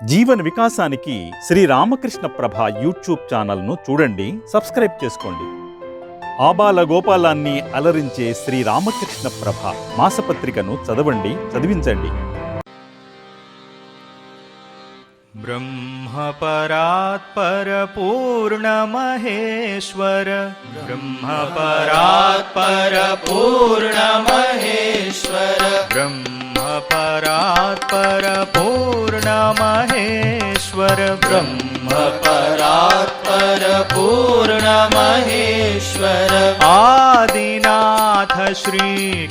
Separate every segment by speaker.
Speaker 1: జీవన వికాసానికి శ్రీ రామకృష్ణ ప్రభ యూట్యూబ్ ఛానల్ను చూడండి, సబ్స్క్రైబ్ చేసుకోండి. ఆబాల గోపాలాన్ని అలరించే శ్రీ రామకృష్ణ ప్రభ మాసపత్రికను చదవండి, చదివించండి.
Speaker 2: ब्रह्मपरात्पर पूर्णमहेश्वर, ब्रह्मपरात्पर पूर्णमहेश्वर, ब्रह्मपरात्पर पूर्णमहेश्वर, ब्रह्मपरात्पर पूर्णमहेश्वर, आदिनाथ श्री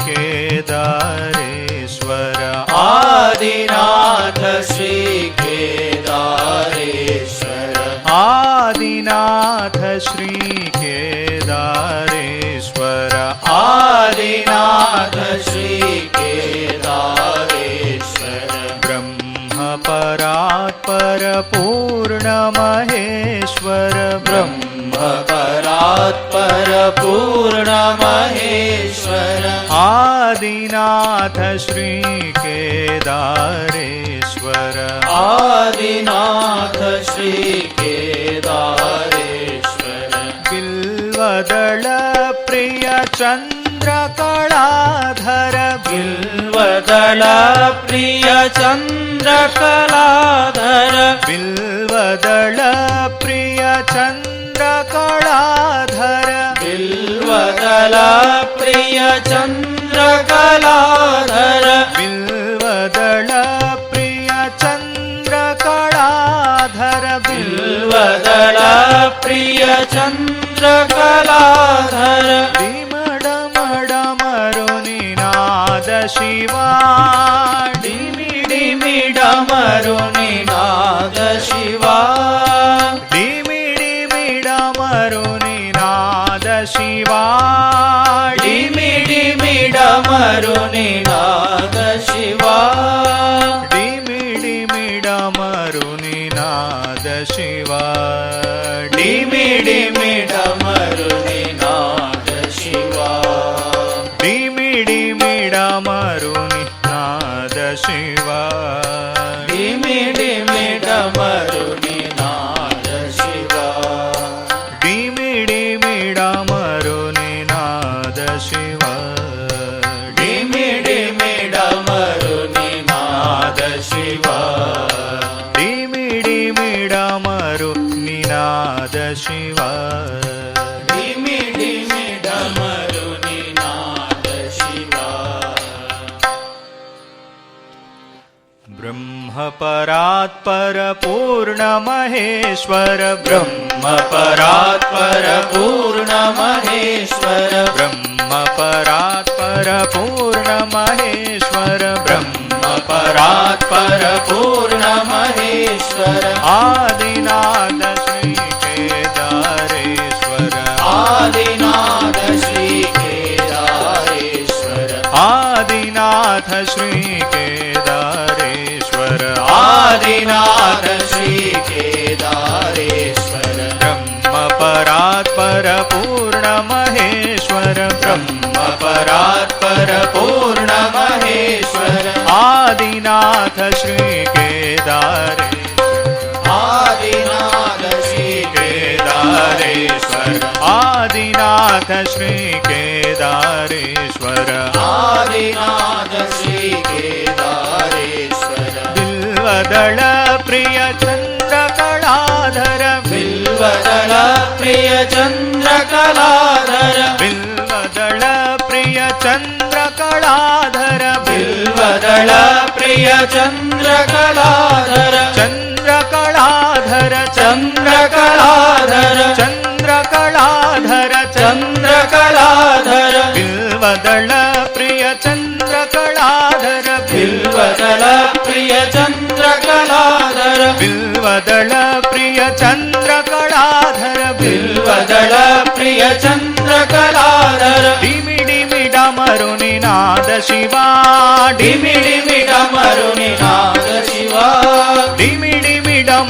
Speaker 2: केदारेश्वर, आदिनाथ श्री केदारेश्वर, आदिनाथ श्री केदारेश्वर, आदिनाथ श्री केदारेश्वर, ब्रह्मपरात्पर पूर्णमहेश्वर, ब्रह्मपरात्पर पूर्णमहेश्वर, आदिनाथ श्री केदारेश्वर, आदिनाथ श्री केदारेश्वर, बिल्वदल प्रिय चंद्रकलाधर, बिल्वदल प्रिय चंद्रकलाधर, बिल्वदल प्रिय चंद्रकलाधर, बिल्वदल प्रिय चंद्रकलाधर, बिल्वदल प्रिय चंद्रकलाधर, बिल्वदल प्रिय चंद्रकलाधर, डिमडमडमरुनिनाद शिवा, डिमिडिमिडमरुनिनाद शिवा, डिमिडिमिडमरुनिनाद शिवा, डिमिडिमिडमरुनिनाद शिवा, डिमिडिमिडमरुनिनाद शिवा, डिमिडिमिडमरुनिनाद शिवा, डिमिडिमिडमरुनिनाद शिवा, डिमिडिमिडमरुनिनाद शिवा, डिमिडिमिडमरुनिनाद शिवा, डिमिडिमिडमरुनिनाद शिवा, डिमिडिमिडमरुनिनाद शिवा, डिमिडिमिडमरुनिनाद शिवा. ब्रह्मपरात्पर पूर्णमहेश्वर, ब्रह्मपरात्पर पूर्णमहेश्वर, ब्रह्मपरात्पर पूर्णमहेश्वर, ब्रह्मपरात्पर पूर्णमहेश्वर, आदिनाथ श्री केदारेश्वर, आदिनाथ श्री केदारेश्वर, आदिनाथ श्री केदारेश्वर, आदिनाथ श्री केदारेश्वर, ब्रह्मपरात्पर पूर्णमहेश्वर, ब्रह्मपरात्पर पूर्णमहेश्वर, आदिनाथ श्री केदारेश्वर, आदिनाथ श्री केदारेश्वर, आदिनाथ श्री केदारेश्वर, आदिनाथ श्री केदारेश्वर, बिल्वदल प्रिय चंद्रकलाधर, बिल्वदल प्रिय चंद्रकलाधर, बिल्वदल प्रिय चंद्रकलाधर, बिल्वदल प्रिय चंद्रकलाधर, चंद्रकलाधर, चंद्रकलाधर, चंद्रकलाधर, चंद्रकलाधर, बिल्वदल प्रिय चंद्रकलाधर, बिल्वदल प्रिय चंद्रकलाधर, बिल्वदल प्रिय चंद्रकलाधर, बिल्वदल प्रिय चंद्रकलाधर, डिमिडिमिडमरुनिनाद शिवा, डिमिडिमिडमरुनिनाद शिवा, डिमिडिमिडमरुनिनाद